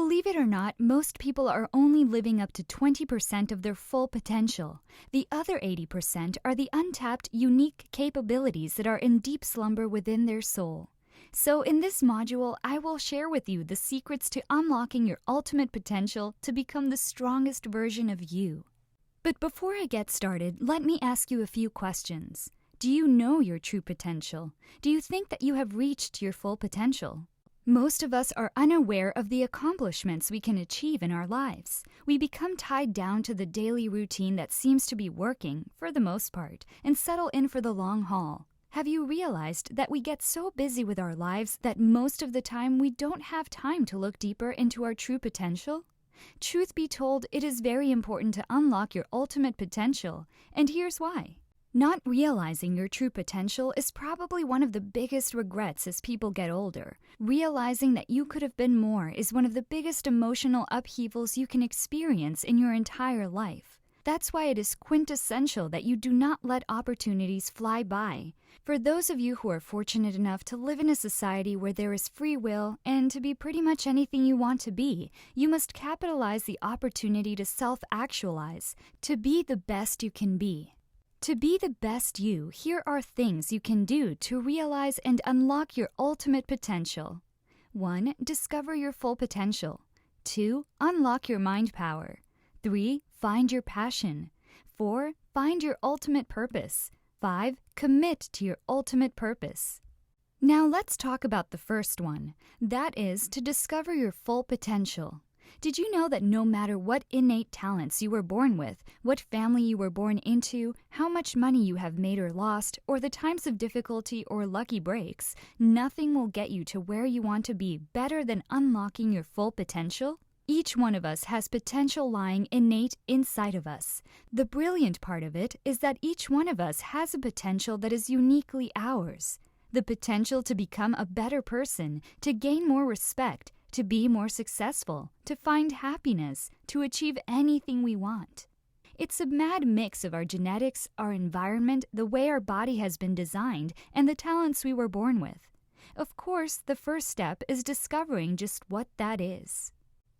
Believe it or not, most people are only living up to 20% of their full potential. The other 80% are the untapped, unique capabilities that are in deep slumber within their soul. So in this module, I will share with you the secrets to unlocking your ultimate potential to become the strongest version of you. But before I get started, let me ask you a few questions. Do you know your true potential? Do you think that you have reached your full potential? Most of us are unaware of the accomplishments we can achieve in our lives. We become tied down to the daily routine that seems to be working, for the most part, and settle in for the long haul. Have you realized that we get so busy with our lives that most of the time we don't have time to look deeper into our true potential? Truth be told, it is very important to unlock your ultimate potential, and here's why. Not realizing your true potential is probably one of the biggest regrets as people get older. Realizing that you could have been more is one of the biggest emotional upheavals you can experience in your entire life. That's why it is quintessential that you do not let opportunities fly by. For those of you who are fortunate enough to live in a society where there is free will and to be pretty much anything you want to be, you must capitalize the opportunity to self-actualize, to be the best you can be. To be the best you, here are things you can do to realize and unlock your ultimate potential. 1. Discover your full potential. 2. Unlock your mind power. 3. Find your passion. 4. Find your ultimate purpose. 5. Commit to your ultimate purpose. Now let's talk about the first one. That is to discover your full potential. Did you know that no matter what innate talents you were born with, what family you were born into, how much money you have made or lost, or the times of difficulty or lucky breaks, nothing will get you to where you want to be better than unlocking your full potential? Each one of us has potential lying innate inside of us. The brilliant part of it is that each one of us has a potential that is uniquely ours. The potential to become a better person, to gain more respect, to be more successful, to find happiness, to achieve anything we want. It's a mad mix of our genetics, our environment, the way our body has been designed, and the talents we were born with. Of course, the first step is discovering just what that is.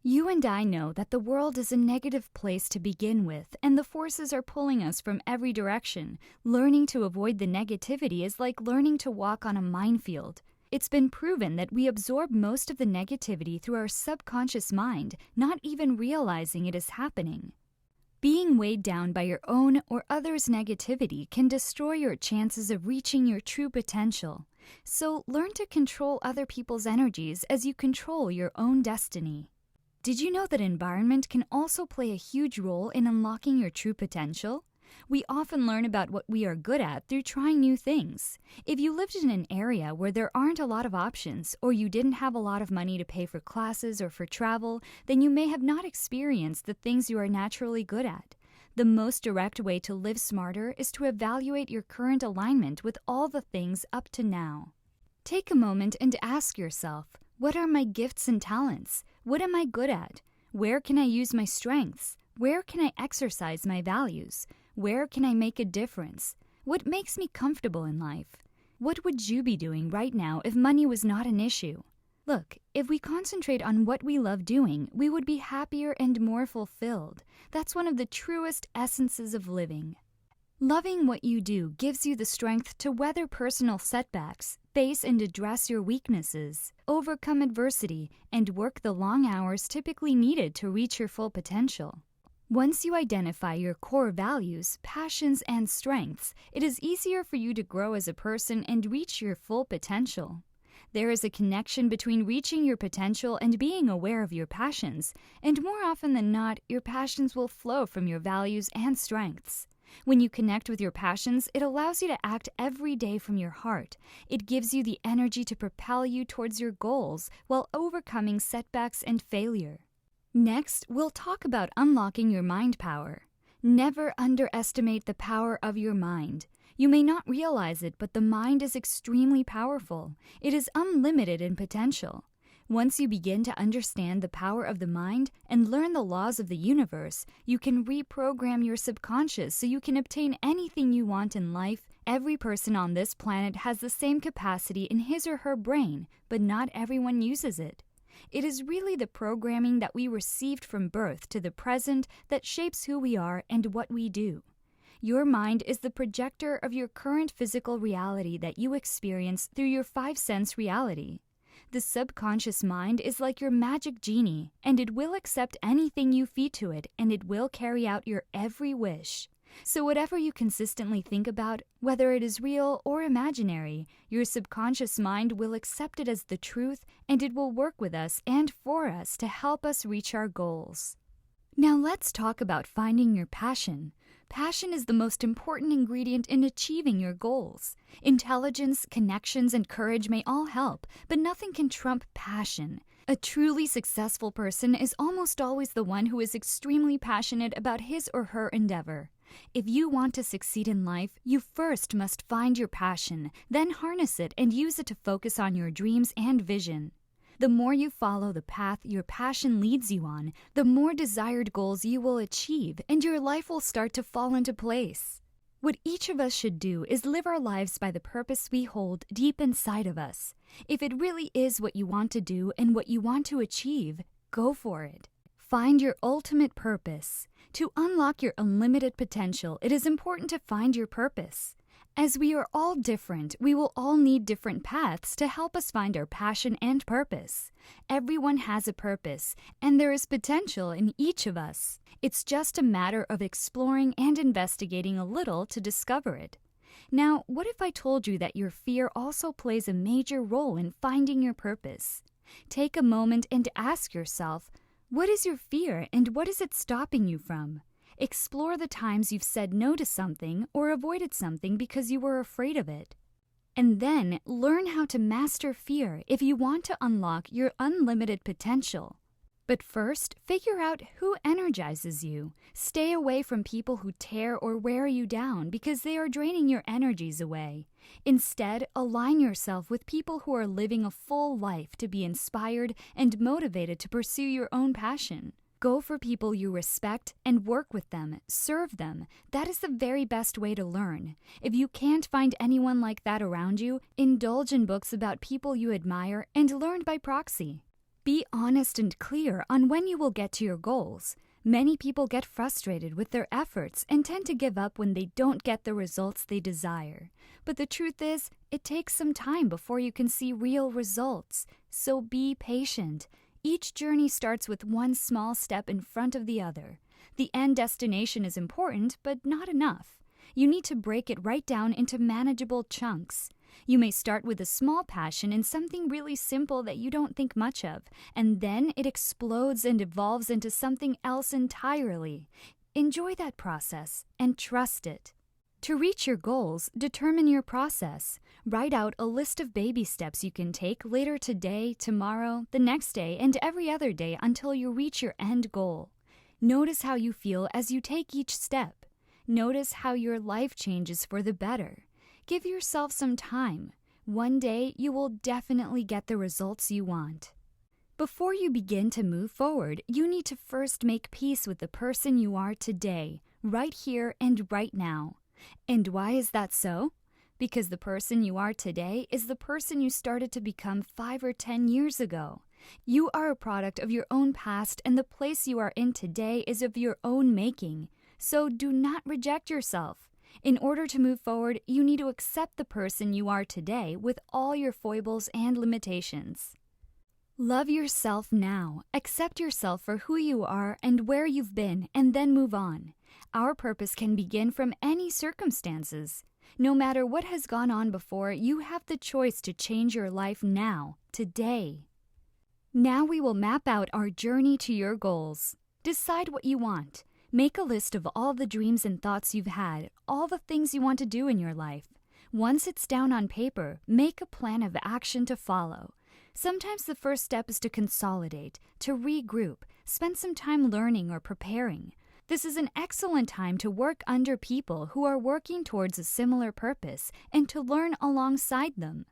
You and I know that the world is a negative place to begin with, and the forces are pulling us from every direction. Learning to avoid the negativity is like learning to walk on a minefield. It's been proven that we absorb most of the negativity through our subconscious mind, not even realizing it is happening. Being weighed down by your own or others' negativity can destroy your chances of reaching your true potential. So learn to control other people's energies as you control your own destiny. Did you know that environment can also play a huge role in unlocking your true potential? We often learn about what we are good at through trying new things. If you lived in an area where there aren't a lot of options, or you didn't have a lot of money to pay for classes or for travel, then you may have not experienced the things you are naturally good at. The most direct way to live smarter is to evaluate your current alignment with all the things up to now. Take a moment and ask yourself, what are my gifts and talents? What am I good at? Where can I use my strengths? Where can I exercise my values? Where can I make a difference? What makes me comfortable in life? What would you be doing right now if money was not an issue? Look, if we concentrate on what we love doing, we would be happier and more fulfilled. That's one of the truest essences of living. Loving what you do gives you the strength to weather personal setbacks, face and address your weaknesses, overcome adversity, and work the long hours typically needed to reach your full potential. Once you identify your core values, passions, and strengths, it is easier for you to grow as a person and reach your full potential. There is a connection between reaching your potential and being aware of your passions, and more often than not, your passions will flow from your values and strengths. When you connect with your passions, it allows you to act every day from your heart. It gives you the energy to propel you towards your goals while overcoming setbacks and failure. Next, we'll talk about unlocking your mind power. Never underestimate the power of your mind. You may not realize it, but the mind is extremely powerful. It is unlimited in potential. Once you begin to understand the power of the mind and learn the laws of the universe, you can reprogram your subconscious so you can obtain anything you want in life. Every person on this planet has the same capacity in his or her brain, but not everyone uses it. It is really the programming that we received from birth to the present that shapes who we are and what we do. Your mind is the projector of your current physical reality that you experience through your five-sense reality. The subconscious mind is like your magic genie, and it will accept anything you feed to it, and it will carry out your every wish. So whatever you consistently think about, whether it is real or imaginary, your subconscious mind will accept it as the truth, and it will work with us and for us to help us reach our goals. Now let's talk about finding your passion. Passion is the most important ingredient in achieving your goals. Intelligence, connections, and courage may all help, but nothing can trump passion. A truly successful person is almost always the one who is extremely passionate about his or her endeavor. If you want to succeed in life, you first must find your passion, then harness it and use it to focus on your dreams and vision. The more you follow the path your passion leads you on, the more desired goals you will achieve, and your life will start to fall into place. What each of us should do is live our lives by the purpose we hold deep inside of us. If it really is what you want to do and what you want to achieve, go for it. Find your ultimate purpose. To unlock your unlimited potential, it is important to find your purpose. As we are all different, we will all need different paths to help us find our passion and purpose. Everyone has a purpose, and there is potential in each of us. It's just a matter of exploring and investigating a little to discover it. Now, what if I told you that your fear also plays a major role in finding your purpose? Take a moment and ask yourself, what is your fear and what is it stopping you from? Explore the times you've said no to something or avoided something because you were afraid of it. And then learn how to master fear if you want to unlock your unlimited potential. But first, figure out who energizes you. Stay away from people who tear or wear you down because they are draining your energies away. Instead, align yourself with people who are living a full life to be inspired and motivated to pursue your own passion. Go for people you respect and work with them, serve them. That is the very best way to learn. If you can't find anyone like that around you, indulge in books about people you admire and learn by proxy. Be honest and clear on when you will get to your goals. Many people get frustrated with their efforts and tend to give up when they don't get the results they desire. But the truth is, it takes some time before you can see real results. So be patient. Each journey starts with one small step in front of the other. The end destination is important, but not enough. You need to break it right down into manageable chunks. You may start with a small passion in something really simple that you don't think much of, and then it explodes and evolves into something else entirely. Enjoy that process and trust it. To reach your goals, determine your process. Write out a list of baby steps you can take later today, tomorrow, the next day, and every other day until you reach your end goal. Notice how you feel as you take each step. Notice how your life changes for the better. Give yourself some time. One day, you will definitely get the results you want. Before you begin to move forward, you need to first make peace with the person you are today, right here and right now. And why is that so? Because the person you are today is the person you started to become 5 or 10 years ago. You are a product of your own past, and the place you are in today is of your own making. So do not reject yourself. In order to move forward, you need to accept the person you are today with all your foibles and limitations. Love yourself now. Accept yourself for who you are and where you've been, and then move on. Our purpose can begin from any circumstances. No matter what has gone on before, you have the choice to change your life now, today. Now we will map out our journey to your goals. Decide what you want. Make a list of all the dreams and thoughts you've had, all the things you want to do in your life. Once it's down on paper, make a plan of action to follow. Sometimes the first step is to consolidate, to regroup, spend some time learning or preparing. This is an excellent time to work under people who are working towards a similar purpose and to learn alongside them.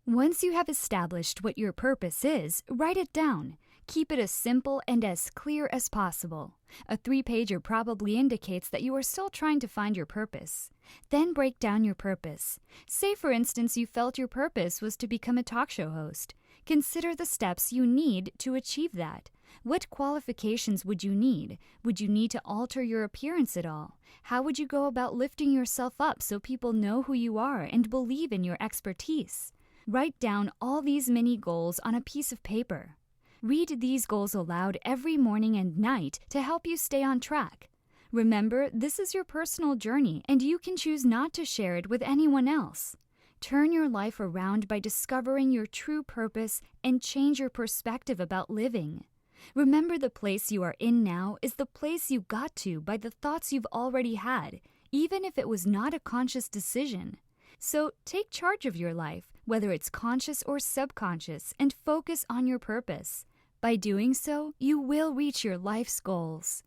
Once you have established what your purpose is, write it down. Keep it as simple and as clear as possible. A 3-pager probably indicates that you are still trying to find your purpose. Then break down your purpose. Say, for instance, you felt your purpose was to become a talk show host. Consider the steps you need to achieve that. What qualifications would you need? Would you need to alter your appearance at all? How would you go about lifting yourself up so people know who you are and believe in your expertise? Write down all these mini goals on a piece of paper. Read these goals aloud every morning and night to help you stay on track. Remember, this is your personal journey, and you can choose not to share it with anyone else. Turn your life around by discovering your true purpose and change your perspective about living. Remember, the place you are in now is the place you got to by the thoughts you've already had, even if it was not a conscious decision. So take charge of your life, whether it's conscious or subconscious, and focus on your purpose. By doing so, you will reach your life's goals.